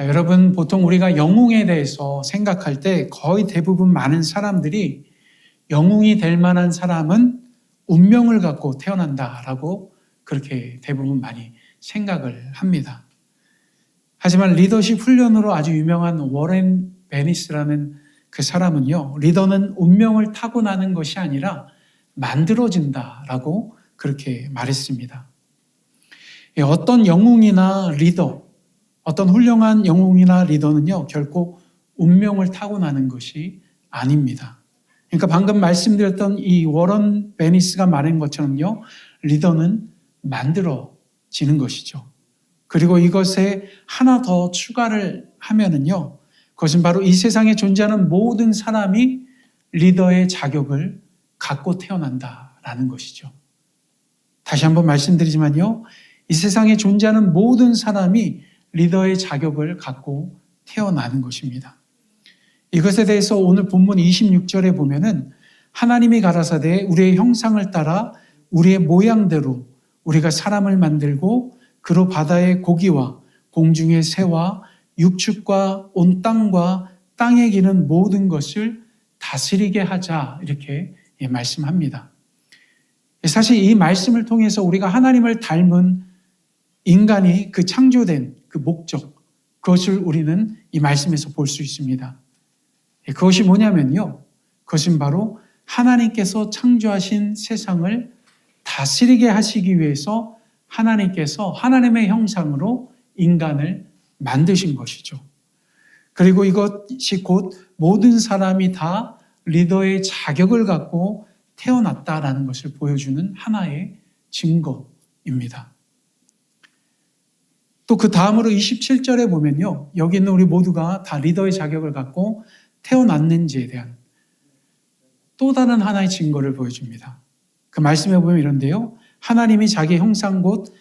자, 여러분, 보통 우리가 영웅에 대해서 생각할 때 거의 대부분 많은 사람들이 영웅이 될 만한 사람은 운명을 갖고 태어난다라고 그렇게 대부분 많이 생각을 합니다. 하지만 리더십 훈련으로 아주 유명한 워렌 베니스라는 그 사람은요, 리더는 운명을 타고나는 것이 아니라 만들어진다라고 그렇게 말했습니다. 어떤 영웅이나 리더, 어떤 훌륭한 영웅이나 리더는요, 결코 운명을 타고나는 것이 아닙니다. 그러니까 방금 말씀드렸던 이 워런 베니스가 말한 것처럼요, 리더는 만들어지는 것이죠. 그리고 이것에 하나 더 추가를 하면은요, 그것은 바로 이 세상에 존재하는 모든 사람이 리더의 자격을 갖고 태어난다라는 것이죠. 다시 한번 말씀드리지만요, 이 세상에 존재하는 모든 사람이 리더의 자격을 갖고 태어나는 것입니다. 이것에 대해서 오늘 본문 26절에 보면은 하나님이 가라사대 우리의 형상을 따라 우리의 모양대로 우리가 사람을 만들고 그로 바다의 고기와 공중의 새와 육축과 온 땅과 땅에 기는 모든 것을 다스리게 하자, 이렇게 말씀합니다. 사실 이 말씀을 통해서 우리가 하나님을 닮은 인간이 그 창조된 그 목적, 그것을 우리는 이 말씀에서 볼 수 있습니다. 그것이 뭐냐면요, 그것은 바로 하나님께서 창조하신 세상을 다스리게 하시기 위해서 하나님께서 하나님의 형상으로 인간을 만드신 것이죠. 그리고 이것이 곧 모든 사람이 다 리더의 자격을 갖고 태어났다라는 것을 보여주는 하나의 증거입니다. 또 그 다음으로 27절에 보면요, 여기 있는 우리 모두가 다 리더의 자격을 갖고 태어났는지에 대한 또 다른 하나의 증거를 보여줍니다. 그 말씀에 보면 이런데요, 하나님이 자기 형상 곧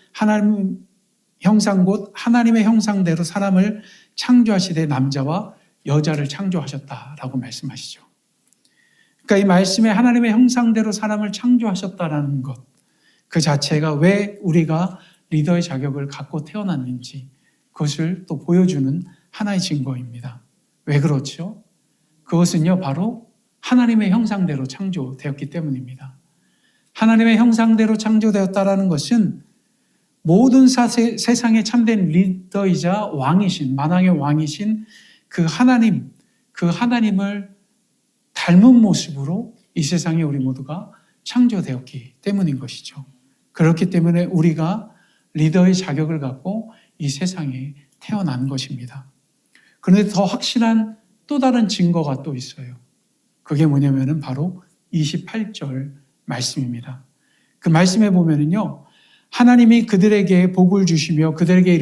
하나님의 형상대로 사람을 창조하시되 남자와 여자를 창조하셨다라고 말씀하시죠. 그러니까 이 말씀에 하나님의 형상대로 사람을 창조하셨다라는 것, 그 자체가 왜 우리가 리더의 자격을 갖고 태어났는지 그것을 또 보여주는 하나의 증거입니다. 왜 그렇죠? 그것은요, 바로 하나님의 형상대로 창조되었기 때문입니다. 하나님의 형상대로 창조되었다라는 것은 모든 세상에 참된 리더이자 왕이신, 만왕의 왕이신 그 하나님을 닮은 모습으로 이 세상에 우리 모두가 창조되었기 때문인 것이죠. 그렇기 때문에 우리가 리더의 자격을 갖고 이 세상에 태어난 것입니다. 그런데 더 확실한 또 다른 증거가 또 있어요. 그게 뭐냐면은 바로 28절 말씀입니다. 그 말씀에 보면은요, 하나님이 그들에게 복을 주시며 그들에게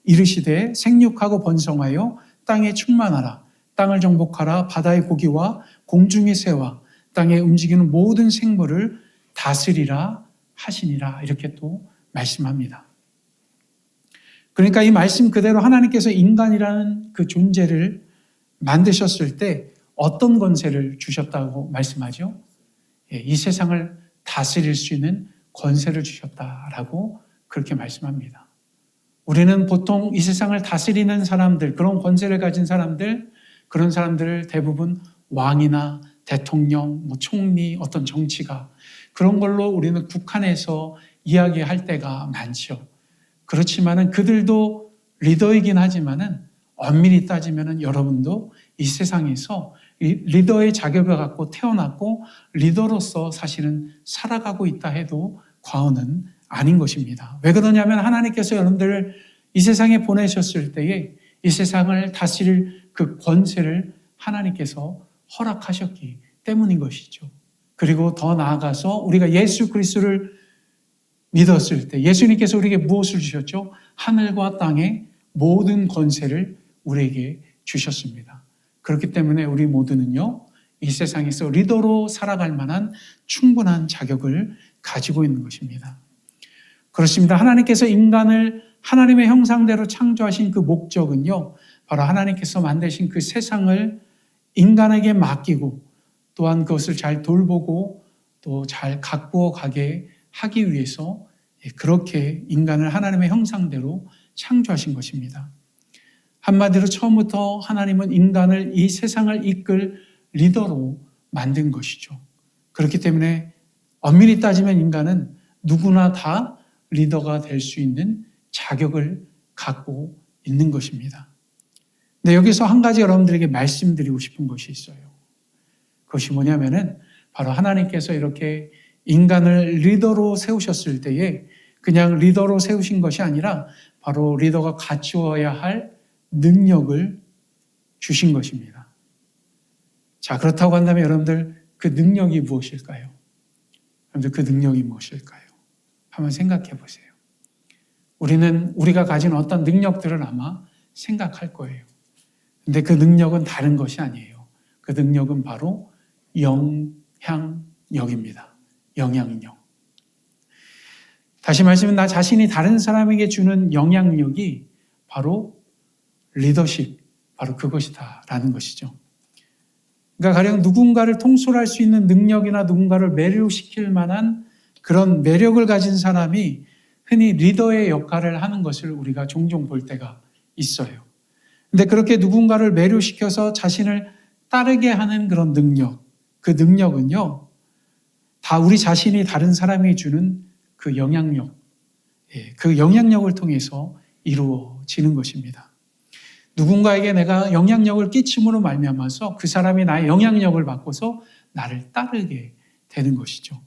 이르시되 생육하고 번성하여 땅에 충만하라. 땅을 정복하라. 바다의 고기와 공중의 새와 땅에 움직이는 모든 생물을 다스리라 하시니라. 이렇게 또 말씀합니다. 그러니까 이 말씀 그대로 하나님께서 인간이라는 그 존재를 만드셨을 때 어떤 권세를 주셨다고 말씀하죠? 이 세상을 다스릴 수 있는 권세를 주셨다라고 그렇게 말씀합니다. 우리는 보통 이 세상을 다스리는 사람들, 그런 권세를 가진 사람들, 그런 사람들을 대부분 왕이나 대통령, 총리, 어떤 정치가, 그런 걸로 우리는 국한해서 이야기할 때가 많죠. 그렇지만은 그들도 리더이긴 하지만은 엄밀히 따지면은 여러분도 이 세상에서 리더의 자격을 갖고 태어났고 리더로서 사실은 살아가고 있다 해도 과언은 아닌 것입니다. 왜 그러냐면 하나님께서 여러분들을 이 세상에 보내셨을 때에 이 세상을 다스릴 그 권세를 하나님께서 허락하셨기 때문인 것이죠. 그리고 더 나아가서 우리가 예수 그리스도를 믿었을 때 예수님께서 우리에게 무엇을 주셨죠? 하늘과 땅의 모든 권세를 우리에게 주셨습니다. 그렇기 때문에 우리 모두는요, 이 세상에서 리더로 살아갈 만한 충분한 자격을 가지고 있는 것입니다. 그렇습니다. 하나님께서 인간을 하나님의 형상대로 창조하신 그 목적은요, 바로 하나님께서 만드신 그 세상을 인간에게 맡기고 또한 그것을 잘 돌보고 또 잘 가꾸어 가게 하기 위해서 그렇게 인간을 하나님의 형상대로 창조하신 것입니다. 한마디로 처음부터 하나님은 인간을 이 세상을 이끌 리더로 만든 것이죠. 그렇기 때문에 엄밀히 따지면 인간은 누구나 다 리더가 될 수 있는 자격을 갖고 있는 것입니다. 근데 여기서 한 가지 여러분들에게 말씀드리고 싶은 것이 있어요. 그것이 뭐냐면은 바로 하나님께서 이렇게 인간을 리더로 세우셨을 때에 그냥 리더로 세우신 것이 아니라 바로 리더가 갖추어야 할 능력을 주신 것입니다. 자, 그렇다고 한다면 여러분들 그 능력이 무엇일까요? 여러분들 그 능력이 무엇일까요? 한번 생각해 보세요. 우리가 가진 어떤 능력들을 아마 생각할 거예요. 근데 그 능력은 다른 것이 아니에요. 그 능력은 바로 영향력입니다. 영향력. 다시 말하면 나 자신이 다른 사람에게 주는 영향력이 바로 리더십, 바로 그것이다라는 것이죠. 그러니까 가령 누군가를 통솔할 수 있는 능력이나 누군가를 매료시킬 만한 그런 매력을 가진 사람이 흔히 리더의 역할을 하는 것을 우리가 종종 볼 때가 있어요. 근데 그렇게 누군가를 매료시켜서 자신을 따르게 하는 그런 능력, 그 능력은요, 다 우리 자신이 다른 사람이 주는 그 영향력, 그 영향력을 통해서 이루어지는 것입니다. 누군가에게 내가 영향력을 끼침으로 말미암아서 그 사람이 나의 영향력을 받고서 나를 따르게 되는 것이죠.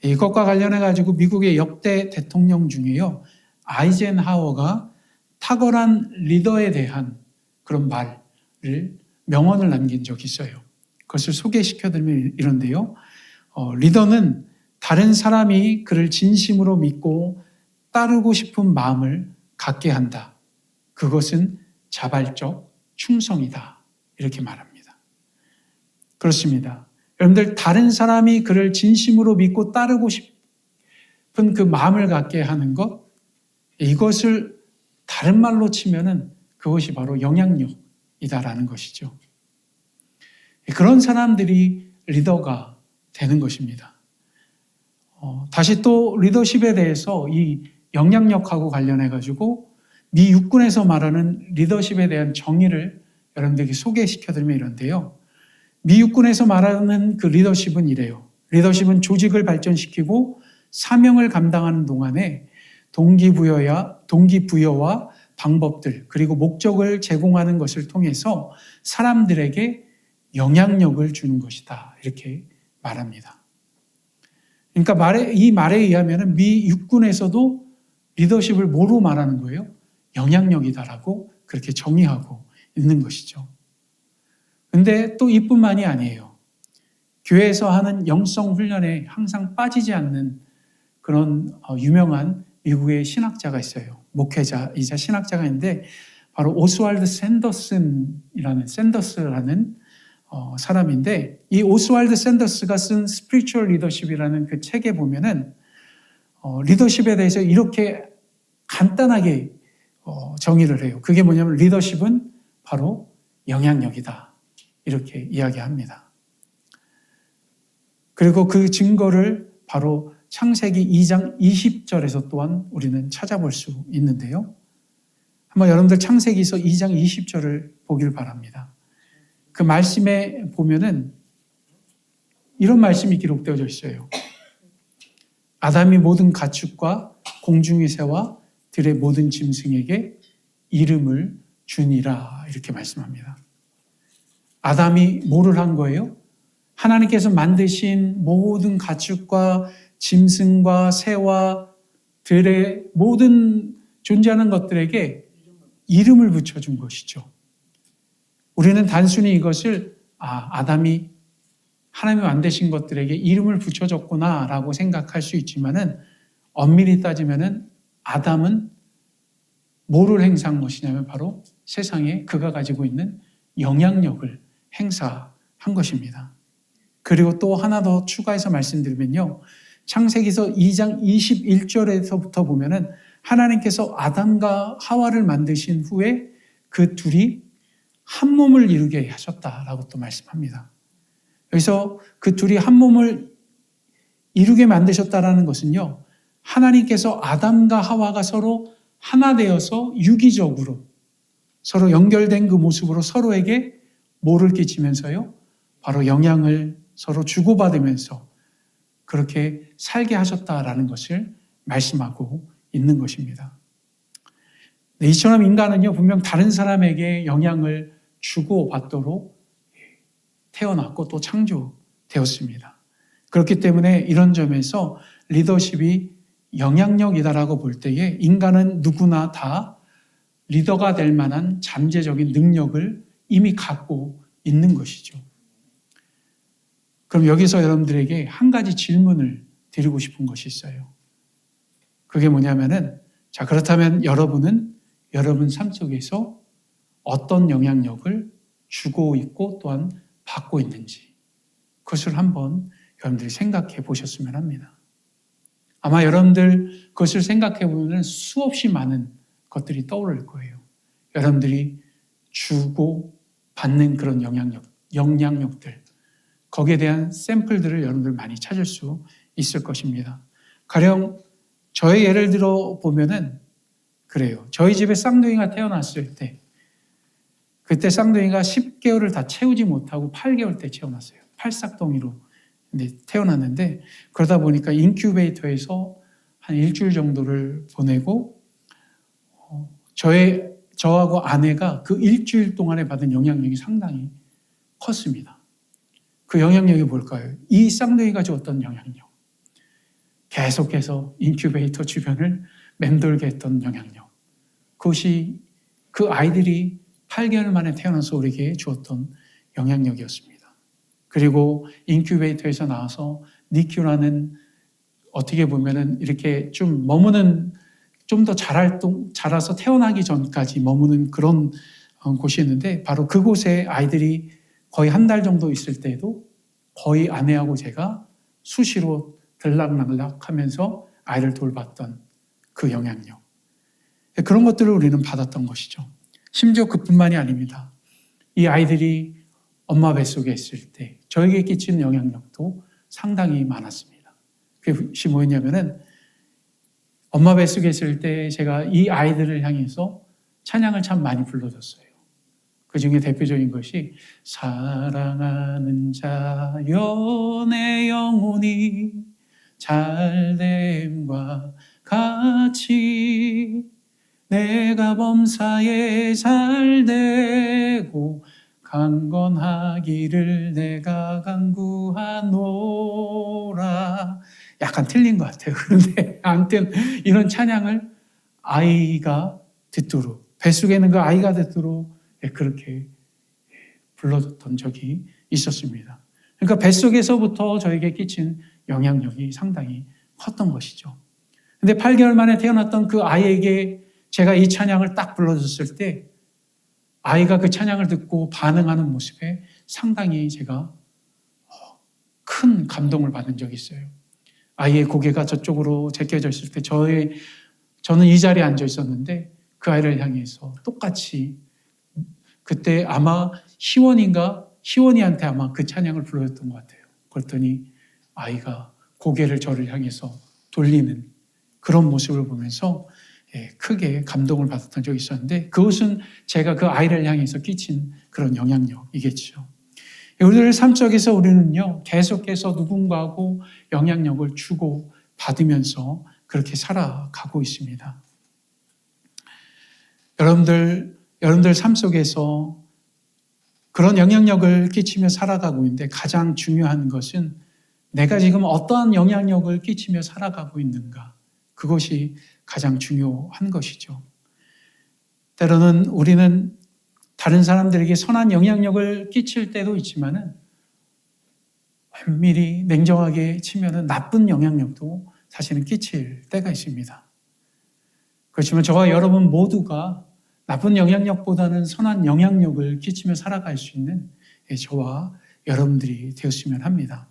이것과 관련해 가지고 미국의 역대 대통령 중에요, 아이젠하워가 탁월한 리더에 대한 그런 명언을 남긴 적이 있어요. 그것을 소개시켜드리면 이런데요. 리더는 다른 사람이 그를 진심으로 믿고 따르고 싶은 마음을 갖게 한다. 그것은 자발적 충성이다. 이렇게 말합니다. 그렇습니다. 여러분들 다른 사람이 그를 진심으로 믿고 따르고 싶은 그 마음을 갖게 하는 것, 이것을 다른 말로 치면은 그것이 바로 영향력이다라는 것이죠. 그런 사람들이 리더가 되는 것입니다. 다시 또 리더십에 대해서 이 영향력하고 관련해 가지고 미 육군에서 말하는 리더십에 대한 정의를 여러분들에게 소개시켜드리면 이런데요. 미 육군에서 말하는 그 리더십은 이래요. 리더십은 조직을 발전시키고 사명을 감당하는 동안에 동기부여와 방법들 그리고 목적을 제공하는 것을 통해서 사람들에게 영향력을 주는 것이다. 이렇게 말합니다. 그러니까 이 말에 의하면 미 육군에서도 리더십을 뭐로 말하는 거예요? 영향력이다라고 그렇게 정의하고 있는 것이죠. 근데 또 이뿐만이 아니에요. 교회에서 하는 영성 훈련에 항상 빠지지 않는 그런 유명한 미국의 신학자가 있어요. 목회자이자 신학자가 있는데 바로 오스왈드 샌더스라는 사람인데 이 오스왈드 샌더스가 쓴 Spiritual Leadership이라는 그 책에 보면은 리더십에 대해서 이렇게 간단하게 정의를 해요. 그게 뭐냐면 리더십은 바로 영향력이다. 이렇게 이야기합니다. 그리고 그 증거를 바로 창세기 2장 20절에서 또한 우리는 찾아볼 수 있는데요. 한번 여러분들 창세기서 2장 20절을 보길 바랍니다. 그 말씀에 보면은 이런 말씀이 기록되어져 있어요. 아담이 모든 가축과 공중의 새와 들의 모든 짐승에게 이름을 주니라 이렇게 말씀합니다. 아담이 뭐를 한 거예요? 하나님께서 만드신 모든 가축과 짐승과 새와 들의 모든 존재하는 것들에게 이름을 붙여준 것이죠. 우리는 단순히 이것을 아담이 하나님이 만드신 것들에게 이름을 붙여줬구나라고 생각할 수 있지만은 엄밀히 따지면은 아담은 뭐를 행사한 것이냐면 바로 세상에 그가 가지고 있는 영향력을 행사한 것입니다. 그리고 또 하나 더 추가해서 말씀드리면요. 창세기서 2장 21절에서부터 보면은 하나님께서 아담과 하와를 만드신 후에 그 둘이 한 몸을 이루게 하셨다라고 또 말씀합니다. 여기서 그 둘이 한 몸을 이루게 만드셨다라는 것은요. 하나님께서 아담과 하와가 서로 하나 되어서 유기적으로 서로 연결된 그 모습으로 서로에게 뭐를 끼치면서요? 바로 영향을 서로 주고받으면서 그렇게 살게 하셨다라는 것을 말씀하고 있는 것입니다. 네, 이처럼 인간은요, 분명 다른 사람에게 영향을 주고받도록 태어났고 또 창조되었습니다. 그렇기 때문에 이런 점에서 리더십이 영향력이다라고 볼 때에 인간은 누구나 다 리더가 될 만한 잠재적인 능력을 이미 갖고 있는 것이죠. 그럼 여기서 여러분들에게 한 가지 질문을 드리고 싶은 것이 있어요. 그게 뭐냐면은, 자, 그렇다면 여러분은 여러분 삶 속에서 어떤 영향력을 주고 있고 또한 받고 있는지 그것을 한번 여러분들이 생각해 보셨으면 합니다. 아마 여러분들 그것을 생각해 보면 수없이 많은 것들이 떠오를 거예요. 여러분들이 주고 받는 그런 영향력들, 거기에 대한 샘플들을 여러분들 많이 찾을 수 있을 것입니다. 가령 저의 예를 들어 보면은 그래요. 저희 집에 쌍둥이가 태어났을 때, 그때 쌍둥이가 10개월을 다 채우지 못하고 8개월 때 태어났어요. 팔싹둥이로 태어났는데, 그러다 보니까 인큐베이터에서 한 일주일 정도를 보내고, 저하고 아내가 그 일주일 동안에 받은 영향력이 상당히 컸습니다. 그 영향력이 뭘까요? 이 쌍둥이가 주었던 영향력. 계속해서 인큐베이터 주변을 맴돌게 했던 영향력. 그것이 그 아이들이 8개월 만에 태어나서 우리에게 주었던 영향력이었습니다. 그리고 인큐베이터에서 나와서 니큐라는 어떻게 보면은 이렇게 좀 머무는, 좀 더 자라서 태어나기 전까지 머무는 그런 곳이었는데, 바로 그곳에 아이들이 거의 한 달 정도 있을 때에도 거의 아내하고 제가 수시로 들락날락 하면서 아이를 돌봤던 그 영향력. 그런 것들을 우리는 받았던 것이죠. 심지어 그뿐만이 아닙니다. 이 아이들이 엄마 뱃속에 있을 때 저에게 끼치는 영향력도 상당히 많았습니다. 그것이 뭐였냐면은, 엄마 뱃속에 있을 때 제가 이 아이들을 향해서 찬양을 참 많이 불러줬어요. 그 중에 대표적인 것이 사랑하는 자여 내 영혼이 잘됨과 같이 내가 범사에 잘되고 강건하기를 내가 간구하노라. 약간 틀린 것 같아요. 그런데 아무튼 이런 찬양을 아이가 듣도록, 뱃속에 있는 그 아이가 듣도록 그렇게 불러줬던 적이 있었습니다. 그러니까 뱃속에서부터 저에게 끼친 영향력이 상당히 컸던 것이죠. 근데 8개월 만에 태어났던 그 아이에게 제가 이 찬양을 딱 불러줬을 때 아이가 그 찬양을 듣고 반응하는 모습에 상당히 제가 큰 감동을 받은 적이 있어요. 아이의 고개가 저쪽으로 제껴져 있을 때 저는 이 자리에 앉아 있었는데 그 아이를 향해서 똑같이, 그때 아마 희원이한테 아마 그 찬양을 불러줬던 것 같아요. 그랬더니 아이가 고개를 저를 향해서 돌리는 그런 모습을 보면서 크게 감동을 받았던 적이 있었는데, 그것은 제가 그 아이를 향해서 끼친 그런 영향력이겠죠. 우리들 삶 속에서 우리는요, 계속해서 누군가하고 영향력을 주고 받으면서 그렇게 살아가고 있습니다. 여러분들 삶 속에서 그런 영향력을 끼치며 살아가고 있는데, 가장 중요한 것은 내가 지금 어떠한 영향력을 끼치며 살아가고 있는가, 그것이 가장 중요한 것이죠. 때로는 우리는 다른 사람들에게 선한 영향력을 끼칠 때도 있지만은 엄밀히 냉정하게 치면은 나쁜 영향력도 사실은 끼칠 때가 있습니다. 그렇지만 저와 여러분 모두가 나쁜 영향력보다는 선한 영향력을 끼치며 살아갈 수 있는 저와 여러분들이 되었으면 합니다.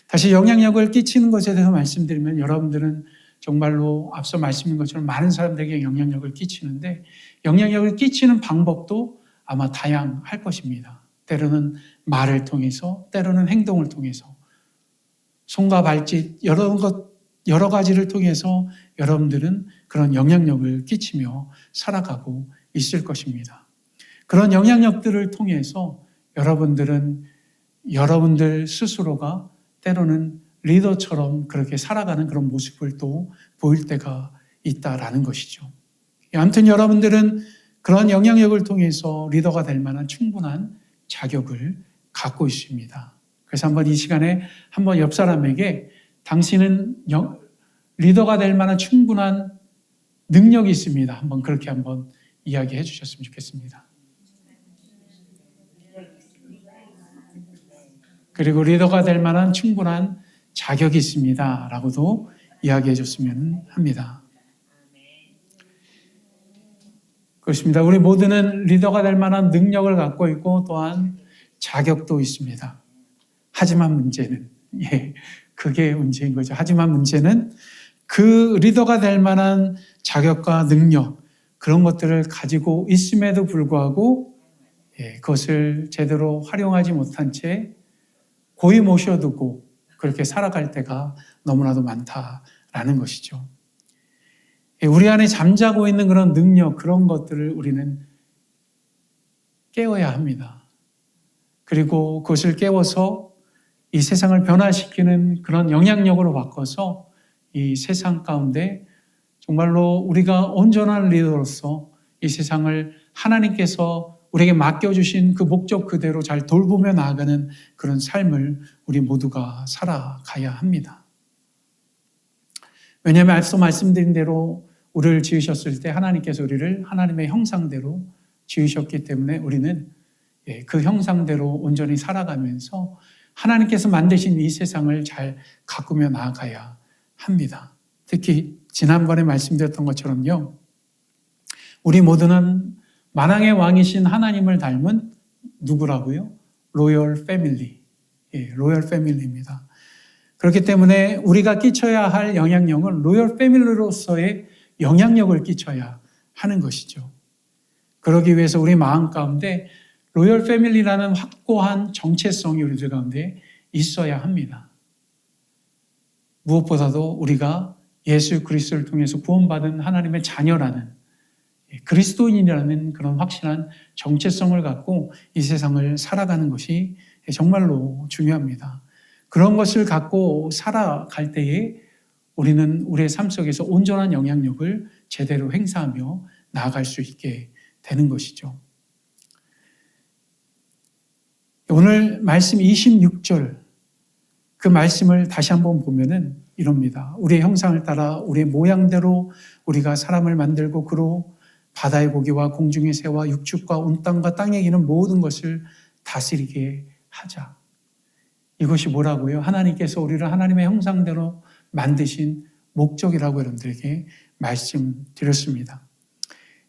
다시 영향력을 끼치는 것에 대해서 말씀드리면, 여러분들은 정말로 앞서 말씀인 것처럼 많은 사람들에게 영향력을 끼치는데, 영향력을 끼치는 방법도 아마 다양할 것입니다. 때로는 말을 통해서, 때로는 행동을 통해서, 손과 발짓, 여러 가지를 통해서 여러분들은 그런 영향력을 끼치며 살아가고 있을 것입니다. 그런 영향력들을 통해서 여러분들 스스로가 때로는 리더처럼 그렇게 살아가는 그런 모습을 또 보일 때가 있다라는 것이죠. 아무튼 여러분들은 그런 영향력을 통해서 리더가 될 만한 충분한 자격을 갖고 있습니다. 그래서 한번 이 시간에 한번 옆 사람에게 당신은 리더가 될 만한 충분한 능력이 있습니다. 그렇게 한번 이야기해 주셨으면 좋겠습니다. 그리고 리더가 될 만한 충분한 자격이 있습니다. 라고도 이야기해 줬으면 합니다. 그렇습니다. 우리 모두는 리더가 될 만한 능력을 갖고 있고 또한 자격도 있습니다. 하지만 문제는, 그게 문제인 거죠. 하지만 문제는 그 리더가 될 만한 자격과 능력, 그런 것들을 가지고 있음에도 불구하고 그것을 제대로 활용하지 못한 채 고이 모셔두고 그렇게 살아갈 때가 너무나도 많다라는 것이죠. 우리 안에 잠자고 있는 그런 능력, 그런 것들을 우리는 깨워야 합니다. 그리고 그것을 깨워서 이 세상을 변화시키는 그런 영향력으로 바꿔서 이 세상 가운데 정말로 우리가 온전한 리더로서 이 세상을 하나님께서 우리에게 맡겨주신 그 목적 그대로 잘 돌보며 나아가는 그런 삶을 우리 모두가 살아가야 합니다. 왜냐하면 앞서 말씀드린 대로 우리를 지으셨을 때 하나님께서 우리를 하나님의 형상대로 지으셨기 때문에 우리는 그 형상대로 온전히 살아가면서 하나님께서 만드신 이 세상을 잘 가꾸며 나아가야 합니다. 특히 지난번에 말씀드렸던 것처럼요. 우리 모두는 만왕의 왕이신 하나님을 닮은 누구라고요? 로열 패밀리. 로열 패밀리입니다. 그렇기 때문에 우리가 끼쳐야 할 영향력은 로열 패밀리로서의 영향력을 끼쳐야 하는 것이죠. 그러기 위해서 우리 마음 가운데 로열 패밀리라는 확고한 정체성이 우리들 가운데 있어야 합니다. 무엇보다도 우리가 예수 그리스도를 통해서 구원받은 하나님의 자녀라는 그리스도인이라는 그런 확실한 정체성을 갖고 이 세상을 살아가는 것이 정말로 중요합니다. 그런 것을 갖고 살아갈 때에 우리는 우리의 삶 속에서 온전한 영향력을 제대로 행사하며 나아갈 수 있게 되는 것이죠. 오늘 말씀 26절 그 말씀을 다시 한번 보면은 이럽니다. 우리의 형상을 따라 우리의 모양대로 우리가 사람을 만들고 그로 바다의 고기와 공중의 새와 육축과 온 땅과 땅에 기는 모든 것을 다스리게 하자. 이것이 뭐라고요? 하나님께서 우리를 하나님의 형상대로 만드신 목적이라고 여러분들에게 말씀드렸습니다.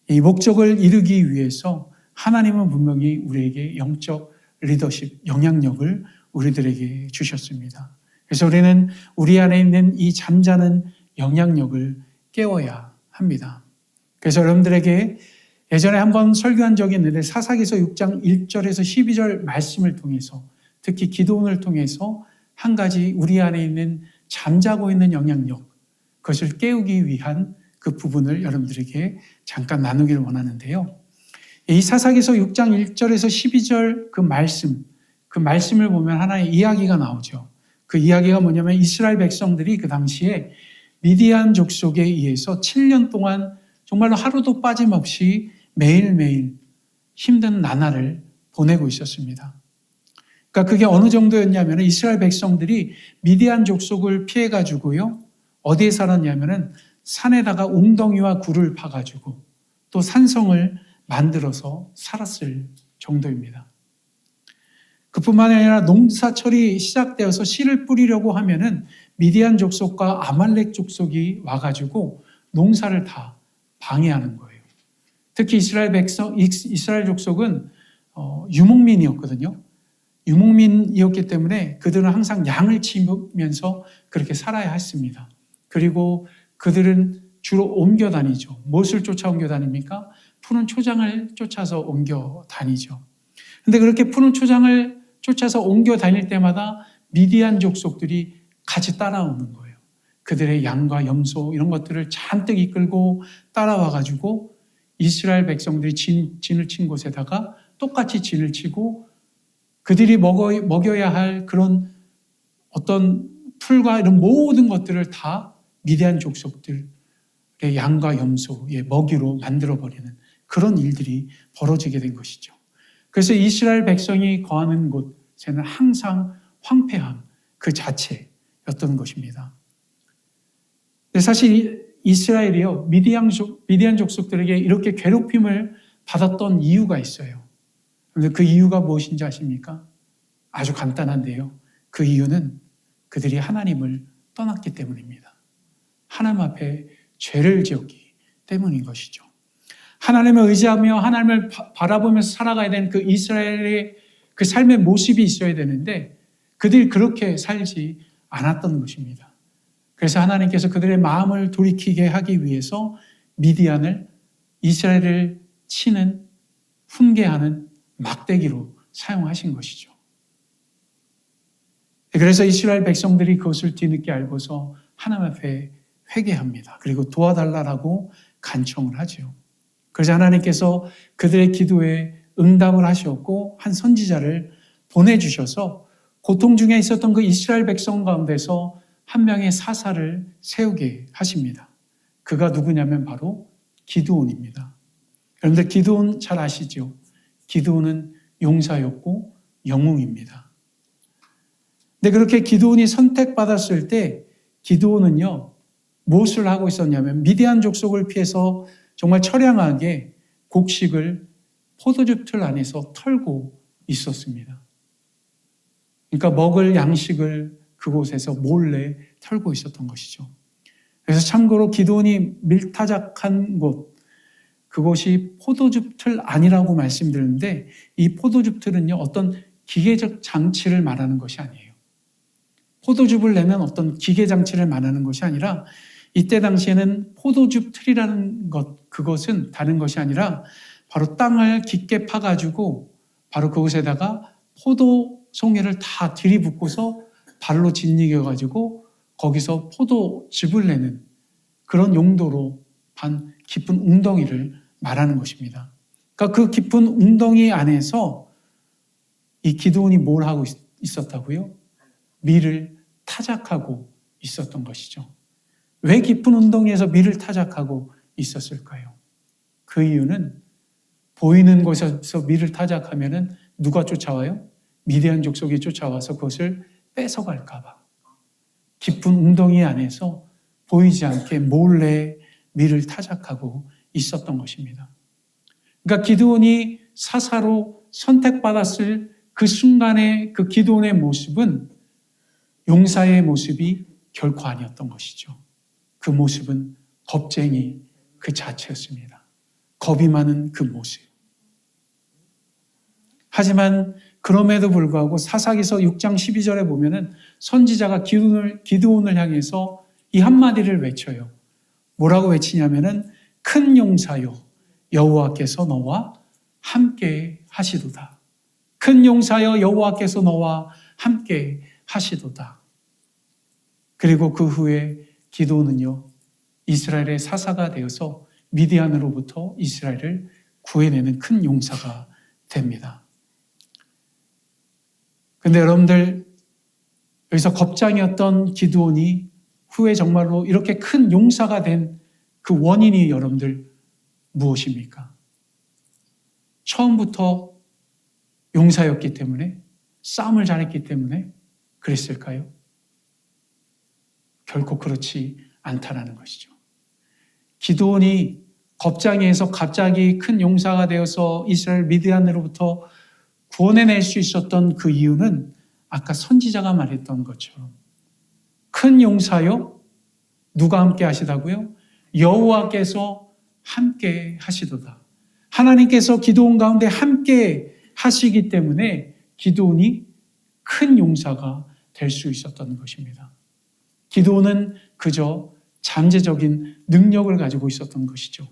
이 목적을 이루기 위해서 하나님은 분명히 우리에게 영적 리더십, 영향력을 우리들에게 주셨습니다. 그래서 우리는 우리 안에 있는 이 잠자는 영향력을 깨워야 합니다. 그래서 여러분들에게 예전에 한번 설교한 적이 있는데 사사기서 6장 1절에서 12절 말씀을 통해서 특히 기도원을 통해서 한 가지 우리 안에 있는 잠자고 있는 영향력, 그것을 깨우기 위한 그 부분을 여러분들에게 잠깐 나누기를 원하는데요. 이 사사기서 6장 1절에서 12절 그 말씀을 보면 하나의 이야기가 나오죠. 그 이야기가 뭐냐면 이스라엘 백성들이 그 당시에 미디안 족속에 의해서 7년 동안 정말로 하루도 빠짐없이 매일매일 힘든 나날을 보내고 있었습니다. 그러니까 그게 어느 정도였냐면 이스라엘 백성들이 미디안 족속을 피해가지고요. 어디에 살았냐면은 산에다가 웅덩이와 굴을 파가지고 또 산성을 만들어서 살았을 정도입니다. 그뿐만 아니라 농사철이 시작되어서 씨를 뿌리려고 하면은 미디안 족속과 아말렉 족속이 와가지고 농사를 다 방해하는 거예요. 특히 이스라엘 족속은 유목민이었거든요. 유목민이었기 때문에 그들은 항상 양을 치면서 그렇게 살아야 했습니다. 그리고 그들은 주로 옮겨 다니죠. 무엇을 쫓아 옮겨 다닙니까? 푸른 초장을 쫓아서 옮겨 다니죠. 근데 그렇게 푸른 초장을 쫓아서 옮겨 다닐 때마다 미디안 족속들이 같이 따라오는 거예요. 그들의 양과 염소 이런 것들을 잔뜩 이끌고 따라와가지고 이스라엘 백성들이 진을 친 곳에다가 똑같이 진을 치고 그들이 먹여야 할 그런 어떤 풀과 이런 모든 것들을 다 미디안 족속들의 양과 염소의 먹이로 만들어버리는 그런 일들이 벌어지게 된 것이죠. 그래서 이스라엘 백성이 거하는 곳에는 항상 황폐함 그 자체였던 것입니다. 사실 이스라엘이요, 미디안 족속들에게 이렇게 괴롭힘을 받았던 이유가 있어요. 그런데 그 이유가 무엇인지 아십니까? 아주 간단한데요. 그 이유는 그들이 하나님을 떠났기 때문입니다. 하나님 앞에 죄를 지었기 때문인 것이죠. 하나님을 의지하며 하나님을 바라보면서 살아가야 되는 그 이스라엘의 그 삶의 모습이 있어야 되는데 그들이 그렇게 살지 않았던 것입니다. 그래서 하나님께서 그들의 마음을 돌이키게 하기 위해서 미디안을 이스라엘을 치는 훈계하는 막대기로 사용하신 것이죠. 그래서 이스라엘 백성들이 그것을 뒤늦게 알고서 하나님 앞에 회개합니다. 그리고 도와달라고 간청을 하죠. 그래서 하나님께서 그들의 기도에 응답을 하셨고 한 선지자를 보내주셔서 고통 중에 있었던 그 이스라엘 백성 가운데서 한 명의 사사를 세우게 하십니다. 그가 누구냐면 바로 기드온입니다. 여러분들 기드온 잘 아시죠? 기드온은 용사였고 영웅입니다. 근데 그렇게 기드온이 선택받았을 때 기드온은요 무엇을 하고 있었냐면 미디안 족속을 피해서 정말 처량하게 곡식을 포도즙 틀 안에서 털고 있었습니다. 그러니까 먹을 양식을 그곳에서 몰래 털고 있었던 것이죠. 그래서 참고로 기드온이 밀타작한 곳, 그곳이 포도즙 틀 아니라고 말씀드렸는데 이 포도즙 틀은요 어떤 기계적 장치를 말하는 것이 아니에요. 포도즙을 내는 어떤 기계 장치를 말하는 것이 아니라 이때 당시에는 포도즙 틀이라는 것, 그것은 다른 것이 아니라 바로 땅을 깊게 파가지고 바로 그곳에다가 포도송이를 다 들이붓고서 발로 짓이겨가지고 거기서 포도즙을 내는 그런 용도로 반 깊은 웅덩이를 말하는 것입니다. 그러니까 그 깊은 웅덩이 안에서 이 기드온이 뭘 하고 있었다고요? 밀을 타작하고 있었던 것이죠. 왜 깊은 웅덩이에서 밀을 타작하고 있었을까요? 그 이유는 보이는 곳에서 밀을 타작하면은 누가 쫓아와요? 미디안 족속이 쫓아와서 그것을 뺏어갈까 봐. 깊은 웅덩이 안에서 보이지 않게 몰래 밀을 타작하고 있었던 것입니다. 그러니까 기드온이 사사로 선택받았을 그 순간의 그 기드온의 모습은 용사의 모습이 결코 아니었던 것이죠. 그 모습은 겁쟁이 그 자체였습니다. 겁이 많은 그 모습. 하지만 그럼에도 불구하고 사사기서 6장 12절에 보면은 선지자가 기드온을 향해서 이 한마디를 외쳐요. 뭐라고 외치냐면은 큰 용사여 여호와께서 너와 함께 하시도다. 큰 용사여 여호와께서 너와 함께 하시도다. 그리고 그 후에 기드온은요 이스라엘의 사사가 되어서 미디안으로부터 이스라엘을 구해내는 큰 용사가 됩니다. 근데 여러분들 여기서 겁장이었던 기드온이 후에 정말로 이렇게 큰 용사가 된 그 원인이 여러분들 무엇입니까? 처음부터 용사였기 때문에 싸움을 잘했기 때문에 그랬을까요? 결코 그렇지 않다라는 것이죠. 기드온이 겁장에서 갑자기 큰 용사가 되어서 이스라엘 미디안으로부터 구원해낼 수 있었던 그 이유는 아까 선지자가 말했던 것처럼 큰 용사요? 누가 함께 하시다고요? 여호와께서 함께 하시도다. 하나님께서 기드온 가운데 함께 하시기 때문에 기드온이 큰 용사가 될 수 있었던 것입니다. 기드온은 그저 잠재적인 능력을 가지고 있었던 것이죠.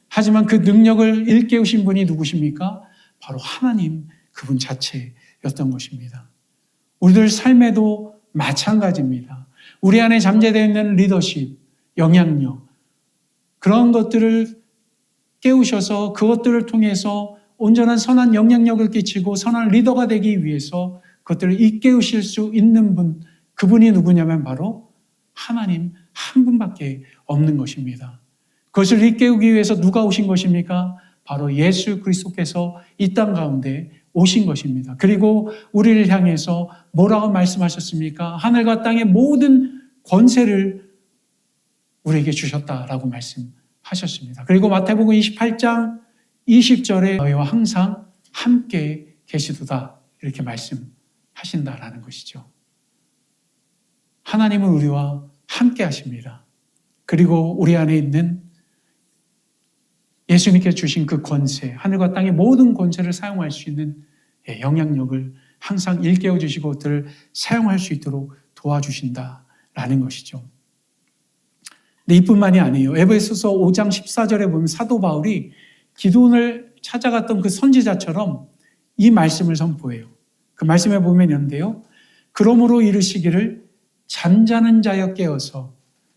하지만 그 능력을 일깨우신 분이 누구십니까? 바로 하나님 그분 자체였던 것입니다. 우리들 삶에도 마찬가지입니다. 우리 안에 잠재되어 있는 리더십, 영향력, 그런 것들을 깨우셔서 그것들을 통해서 온전한 선한 영향력을 끼치고 선한 리더가 되기 위해서 그것들을 일깨우실 수 있는 분, 그분이 누구냐면 바로 하나님 한 분밖에 없는 것입니다. 그것을 일깨우기 위해서 누가 오신 것입니까? 바로 예수 그리스도께서 이 땅 가운데 오신 것입니다. 그리고 우리를 향해서 뭐라고 말씀하셨습니까? 하늘과 땅의 모든 권세를 우리에게 주셨다라고 말씀하셨습니다. 그리고 마태복음 28장 20절에 너희와 항상 함께 계시도다 이렇게 말씀하신다라는 것이죠. 하나님은 우리와 함께 하십니다. 그리고 우리 안에 있는 예수님께 주신 그 권세, 하늘과 땅의 모든 권세를 사용할 수 있는 영향력을 항상 일깨워 주시고 그들을 사용할 수 있도록 도와주신다라는 것이죠. 근데 이뿐만이 아니에요. 에베소서 5장 14절에 보면 사도 바울이 기도원을 찾아갔던 그 선지자처럼 이 말씀을 선포해요. 그 말씀에 보면 이런데요. 그러므로 이르시기를 잠자는 자여 깨어서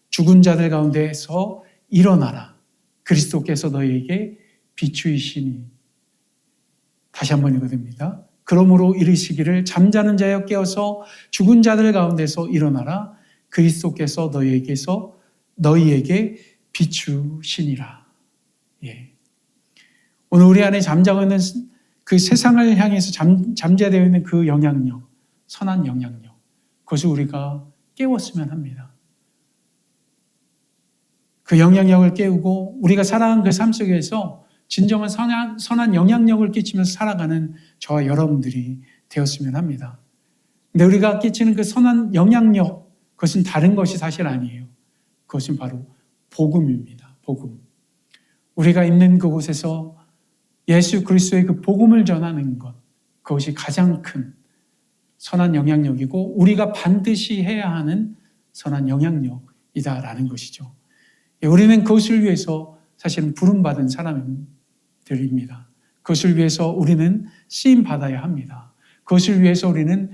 죽은 자들 가운데서 일어나라. 그리스도께서 너희에게 비추이시니. 다시 한번 읽어드립니다. 그러므로 이르시기를 잠자는 자여 깨어서 죽은 자들 가운데서 일어나라. 그리스도께서 너희에게 비추시니라. 예. 오늘 우리 안에 잠자고 있는 그 세상을 향해서 잠재되어 있는 그 영향력, 선한 영향력, 그것을 우리가 깨웠으면 합니다. 그 영향력을 깨우고 우리가 살아가는 그 삶 속에서 진정한 선한 영향력을 끼치면서 살아가는 저와 여러분들이 되었으면 합니다. 근데 우리가 끼치는 그 선한 영향력, 그것은 다른 것이 사실 아니에요. 그것은 바로 복음입니다. 복음. 우리가 있는 그곳에서 예수 그리스도의 그 복음을 전하는 것, 그것이 가장 큰 선한 영향력이고 우리가 반드시 해야 하는 선한 영향력이다라는 것이죠. 우리는 그것을 위해서 사실은 부름받은 사람들입니다. 그것을 위해서 우리는 쓰임받아야 합니다. 그것을 위해서 우리는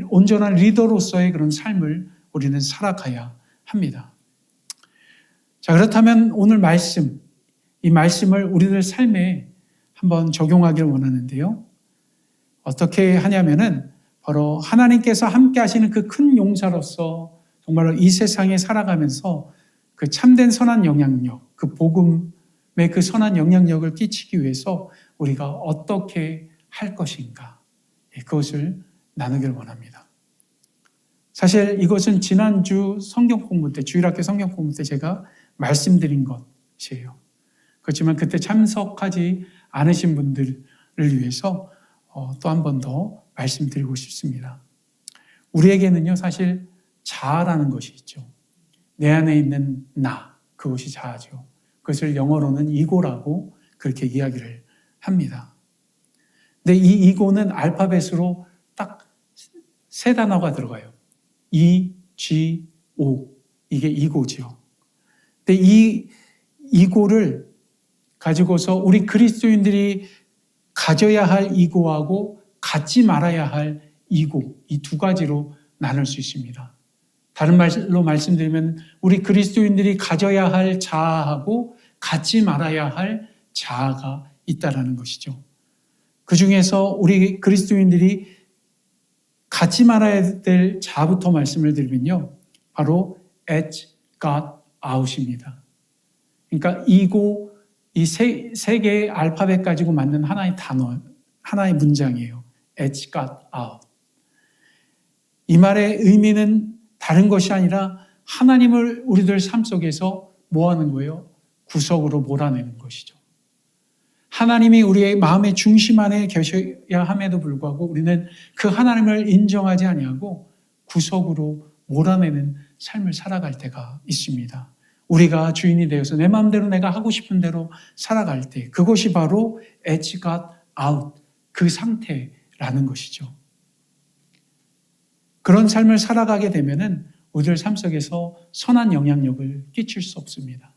온전한 리더로서의 그런 삶을 우리는 살아가야 합니다. 자, 그렇다면 오늘 말씀, 이 말씀을 우리들 삶에 한번 적용하기를 원하는데요. 어떻게 하냐면은 바로 하나님께서 함께 하시는 그 큰 용사로서 정말로 이 세상에 살아가면서 그 참된 선한 영향력, 그 복음의 그 선한 영향력을 끼치기 위해서 우리가 어떻게 할 것인가, 그것을 나누기를 원합니다. 사실 이것은 지난주 성경 공부 때, 주일학교 성경 공부 때 제가 말씀드린 것이에요. 그렇지만 그때 참석하지 않으신 분들을 위해서 또 한 번 더 말씀드리고 싶습니다. 우리에게는요, 사실 자아라는 것이 있죠. 내 안에 있는 나, 그것이 자아죠. 그것을 영어로는 이고라고 그렇게 이야기를 합니다. 근데 이 이고는 알파벳으로 딱 세 단어가 들어가요. E, G, O. 이게 이고지요. 근데 이 이고를 가지고서 우리 그리스도인들이 가져야 할 이고하고 갖지 말아야 할 이고, 이 두 가지로 나눌 수 있습니다. 다른 말로 말씀드리면 우리 그리스도인들이 가져야 할 자아하고 갖지 말아야 할 자아가 있다라는 것이죠. 그 중에서 우리 그리스도인들이 갖지 말아야 될 자부터 말씀을 드리면요. 바로 edge, got, out입니다. 그러니까 이고, 이 세 개의 알파벳 가지고 만든 하나의 단어, 하나의 문장이에요. edge, got, out. 이 말의 의미는 다른 것이 아니라 하나님을 우리들 삶 속에서 뭐 하는 거예요? 구석으로 몰아내는 것이죠. 하나님이 우리의 마음의 중심 안에 계셔야 함에도 불구하고 우리는 그 하나님을 인정하지 아니하고 구석으로 몰아내는 삶을 살아갈 때가 있습니다. 우리가 주인이 되어서 내 마음대로 내가 하고 싶은 대로 살아갈 때 그것이 바로 edge got out, 그 상태라는 것이죠. 그런 삶을 살아가게 되면은 우리들 삶 속에서 선한 영향력을 끼칠 수 없습니다.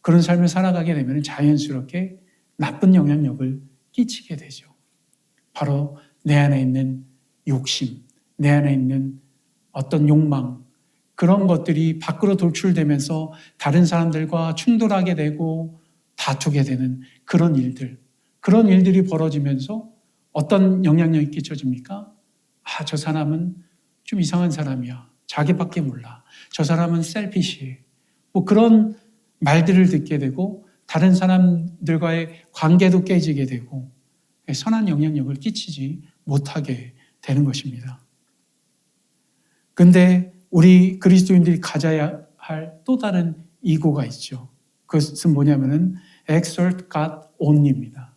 그런 삶을 살아가게 되면 자연스럽게 나쁜 영향력을 끼치게 되죠. 바로 내 안에 있는 욕심, 내 안에 있는 어떤 욕망, 그런 것들이 밖으로 돌출되면서 다른 사람들과 충돌하게 되고 다투게 되는 그런 일들, 그런 일들이 벌어지면서 어떤 영향력이 끼쳐집니까? 저 사람은 좀 이상한 사람이야. 자기밖에 몰라. 저 사람은 셀피시해. 뭐 그런 말들을 듣게 되고 다른 사람들과의 관계도 깨지게 되고 선한 영향력을 끼치지 못하게 되는 것입니다. 근데 우리 그리스도인들이 가져야 할 또 다른 이고가 있죠. 그것은 뭐냐면은 exalt God only입니다.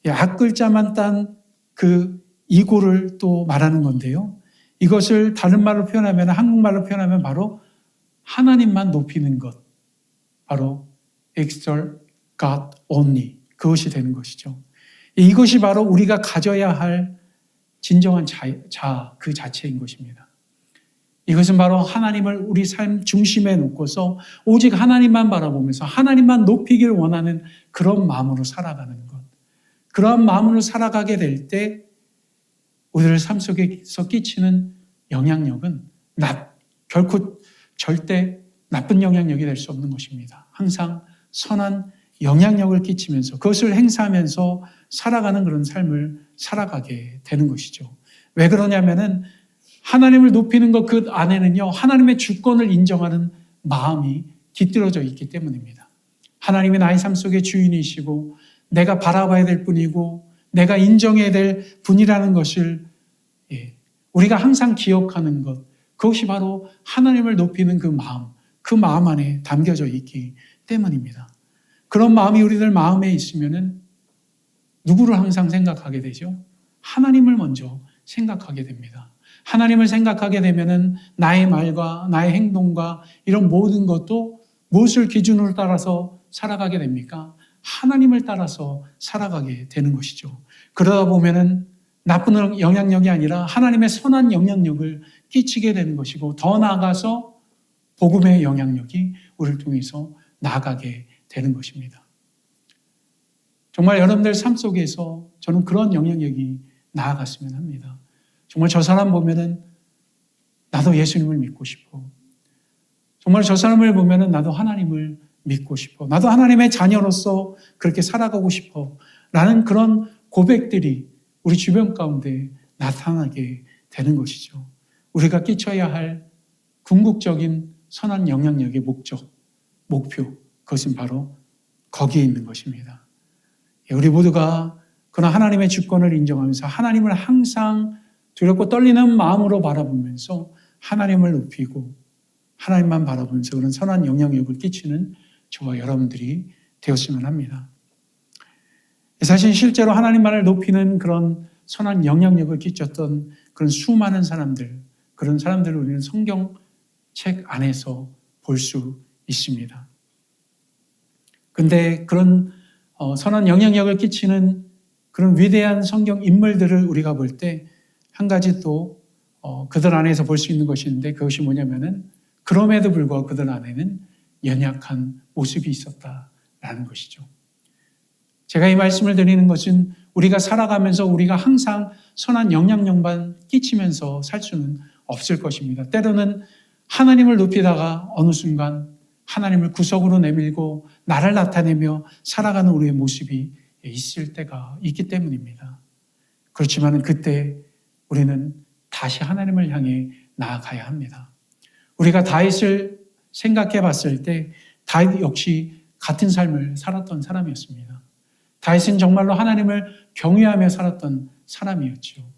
앞글자만 딴 그 이고를 또 말하는 건데요. 이것을 다른 말로 표현하면, 한국말로 표현하면 바로 하나님만 높이는 것. 바로 exalt God only. 그것이 되는 것이죠. 이것이 바로 우리가 가져야 할 진정한 그 자체인 것입니다. 이것은 바로 하나님을 우리 삶 중심에 놓고서 오직 하나님만 바라보면서 하나님만 높이길 원하는 그런 마음으로 살아가는 것. 그러한 마음으로 살아가게 될 때 우리들 삶 속에서 끼치는 영향력은 결코 절대 나쁜 영향력이 될 수 없는 것입니다. 항상 선한 영향력을 끼치면서 그것을 행사하면서 살아가는 그런 삶을 살아가게 되는 것이죠. 왜 그러냐면은 하나님을 높이는 것 그 안에는요, 하나님의 주권을 인정하는 마음이 깃들어져 있기 때문입니다. 하나님이 나의 삶 속의 주인이시고 내가 바라봐야 될 분이고 내가 인정해야 될 분이라는 것을 우리가 항상 기억하는 것, 그것이 바로 하나님을 높이는 그 마음 안에 담겨져 있기 때문입니다. 그런 마음이 우리들 마음에 있으면은 누구를 항상 생각하게 되죠? 하나님을 먼저 생각하게 됩니다. 하나님을 생각하게 되면은 나의 말과 나의 행동과 이런 모든 것도 무엇을 기준으로 따라서 살아가게 됩니까? 하나님을 따라서 살아가게 되는 것이죠. 그러다 보면은 나쁜 영향력이 아니라 하나님의 선한 영향력을 끼치게 되는 것이고 더 나아가서 복음의 영향력이 우리를 통해서 나아가게 되는 것입니다. 정말 여러분들 삶 속에서 저는 그런 영향력이 나아갔으면 합니다. 정말 저 사람 보면은 나도 예수님을 믿고 싶어. 정말 저 사람을 보면은 나도 하나님을 믿고 싶어. 나도 하나님의 자녀로서 그렇게 살아가고 싶어. 라는 그런 고백들이 우리 주변 가운데 나타나게 되는 것이죠. 우리가 끼쳐야 할 궁극적인 선한 영향력의 목표, 그것은 바로 거기에 있는 것입니다. 우리 모두가 그런 하나님의 주권을 인정하면서 하나님을 항상 두렵고 떨리는 마음으로 바라보면서 하나님을 높이고 하나님만 바라보면서 그런 선한 영향력을 끼치는 저와 여러분들이 되었으면 합니다. 사실 실제로 하나님만을 높이는 그런 선한 영향력을 끼쳤던 그런 수많은 사람들, 그런 사람들을 우리는 성경책 안에서 볼 수 있습니다. 근데 그런 선한 영향력을 끼치는 그런 위대한 성경 인물들을 우리가 볼 때 한 가지 또 그들 안에서 볼 수 있는 것이 있는데 그것이 뭐냐면은 그럼에도 불구하고 그들 안에는 연약한 모습이 있었다라는 것이죠. 제가 이 말씀을 드리는 것은 우리가 살아가면서 우리가 항상 선한 영향력만 끼치면서 살 수는 없을 것입니다. 때로는 하나님을 높이다가 어느 순간 하나님을 구석으로 내밀고 나를 나타내며 살아가는 우리의 모습이 있을 때가 있기 때문입니다. 그렇지만 그때 우리는 다시 하나님을 향해 나아가야 합니다. 우리가 다윗을 생각해 봤을 때 다윗 역시 같은 삶을 살았던 사람이었습니다. 다윗은 정말로 하나님을 경외하며 살았던 사람이었죠.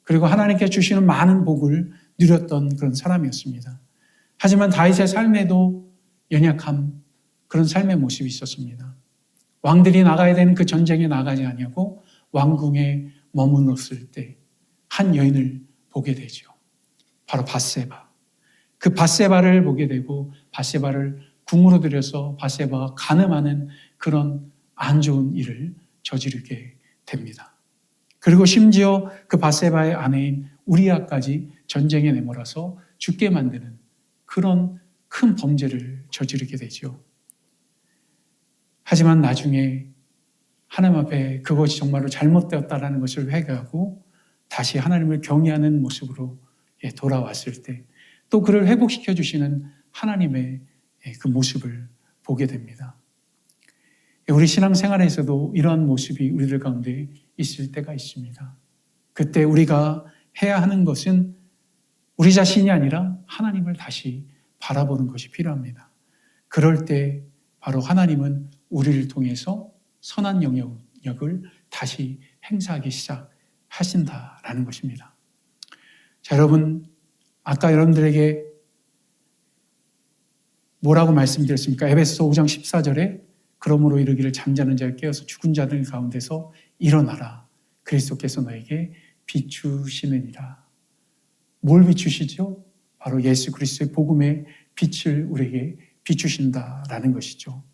그리고 하나님께 주시는 많은 복을 누렸던 그런 사람이었습니다. 하지만 다윗의 삶에도 연약함, 그런 삶의 모습이 있었습니다. 왕들이 나가야 되는 그 전쟁에 나가지 아니하고 왕궁에 머물렀을 때 한 여인을 보게 되죠. 바로 밧세바. 그 밧세바를 보게 되고 밧세바를 궁으로 들여서 밧세바가 간음하는 그런 안 좋은 일을 저지르게 됩니다. 그리고 심지어 그 밧세바의 아내인 우리아까지 전쟁에 내몰아서 죽게 만드는 그런 큰 범죄를 저지르게 되죠. 하지만 나중에 하나님 앞에 그것이 정말로 잘못되었다라는 것을 회개하고 다시 하나님을 경외하는 모습으로 돌아왔을 때 또 그를 회복시켜 주시는 하나님의 그 모습을 보게 됩니다. 우리 신앙생활에서도 이러한 모습이 우리들 가운데 있을 때가 있습니다. 그때 우리가 해야 하는 것은 우리 자신이 아니라 하나님을 다시 바라보는 것이 필요합니다. 그럴 때 바로 하나님은 우리를 통해서 선한 영역을 다시 행사하기 시작하신다라는 것입니다. 자, 여러분, 아까 여러분들에게 뭐라고 말씀드렸습니까? 에베소서 5장 14절에 그러므로 이르기를 잠자는 자를 깨어서 죽은 자들 가운데서 일어나라. 그리스도께서 너에게 비추시느니라. 뭘 비추시죠? 바로 예수 그리스도의 복음의 빛을 우리에게 비추신다라는 것이죠.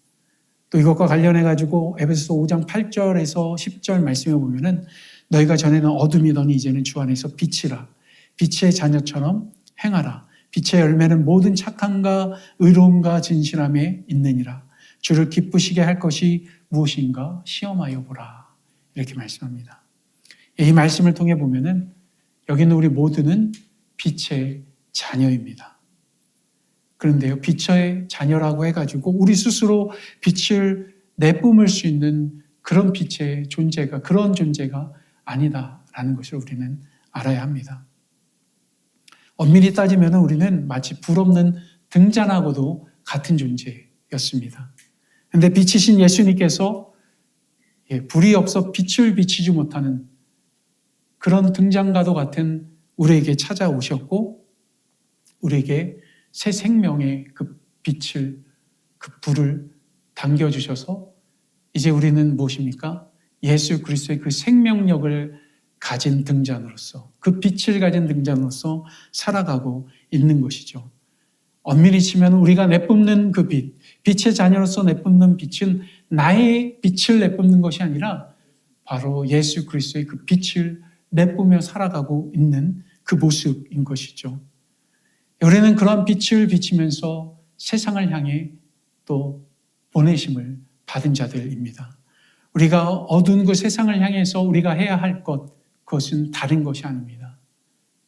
또 이것과 관련해가지고 에베소서 5장 8절에서 10절 말씀에 보면은 너희가 전에는 어둠이더니 이제는 주 안에서 빛이라. 빛의 자녀처럼 행하라. 빛의 열매는 모든 착함과 의로움과 진실함에 있느니라. 주를 기쁘시게 할 것이 무엇인가 시험하여 보라. 이렇게 말씀합니다. 이 말씀을 통해 보면은 여기 있는 우리 모두는 빛의 자녀입니다. 그런데요, 빛의 자녀라고 해가지고 우리 스스로 빛을 내뿜을 수 있는 그런 빛의 존재가, 그런 존재가 아니다라는 것을 우리는 알아야 합니다. 엄밀히 따지면 우리는 마치 불 없는 등잔하고도 같은 존재였습니다. 그런데 빛이신 예수님께서 불이 없어 빛을 비치지 못하는 그런 등잔과도 같은 우리에게 찾아오셨고 우리에게 새 생명의 그 빛을, 그 불을 당겨주셔서 이제 우리는 무엇입니까? 예수 그리스도의 그 생명력을 가진 등잔으로서, 그 빛을 가진 등잔으로서 살아가고 있는 것이죠. 엄밀히 치면 우리가 내뿜는 그 빛, 빛의 자녀로서 내뿜는 빛은 나의 빛을 내뿜는 것이 아니라 바로 예수 그리스도의 그 빛을 내뿜며 살아가고 있는 그 모습인 것이죠. 우리는 그러한 빛을 비치면서 세상을 향해 또 보내심을 받은 자들입니다. 우리가 어두운 그 세상을 향해서 우리가 해야 할 것, 그것은 다른 것이 아닙니다.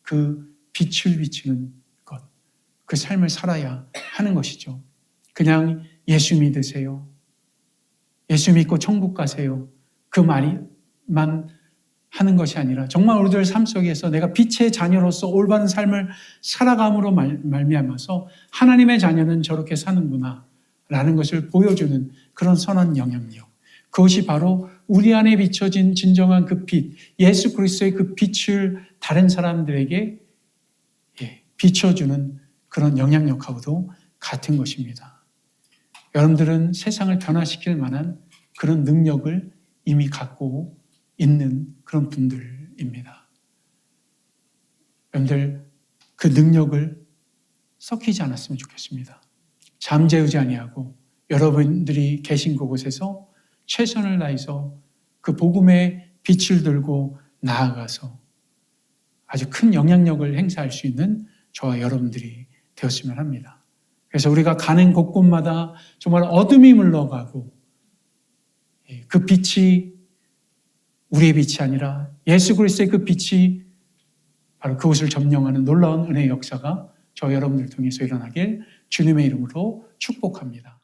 그 빛을 비치는 것, 그 삶을 살아야 하는 것이죠. 그냥 예수 믿으세요. 예수 믿고 천국 가세요. 그 말만 하는 것이 아니라 정말 우리들 삶 속에서 내가 빛의 자녀로서 올바른 삶을 살아감으로 말미암아서 하나님의 자녀는 저렇게 사는구나 라는 것을 보여주는 그런 선한 영향력. 그것이 바로 우리 안에 비춰진 진정한 그 빛, 예수 그리스도의 그 빛을 다른 사람들에게 비춰주는 그런 영향력하고도 같은 것입니다. 여러분들은 세상을 변화시킬 만한 그런 능력을 이미 갖고 있는 그런 분들입니다. 여러분들 그 능력을 썩히지 않았으면 좋겠습니다. 잠재우지 아니하고 여러분들이 계신 그곳에서 최선을 다해서 그 복음의 빛을 들고 나아가서 아주 큰 영향력을 행사할 수 있는 저와 여러분들이 되었으면 합니다. 그래서 우리가 가는 곳곳마다 정말 어둠이 물러가고 그 빛이 우리의 빛이 아니라 예수 그리스도의 그 빛이 바로 그것을 점령하는 놀라운 은혜의 역사가 저와 여러분들 통해서 일어나길 주님의 이름으로 축복합니다.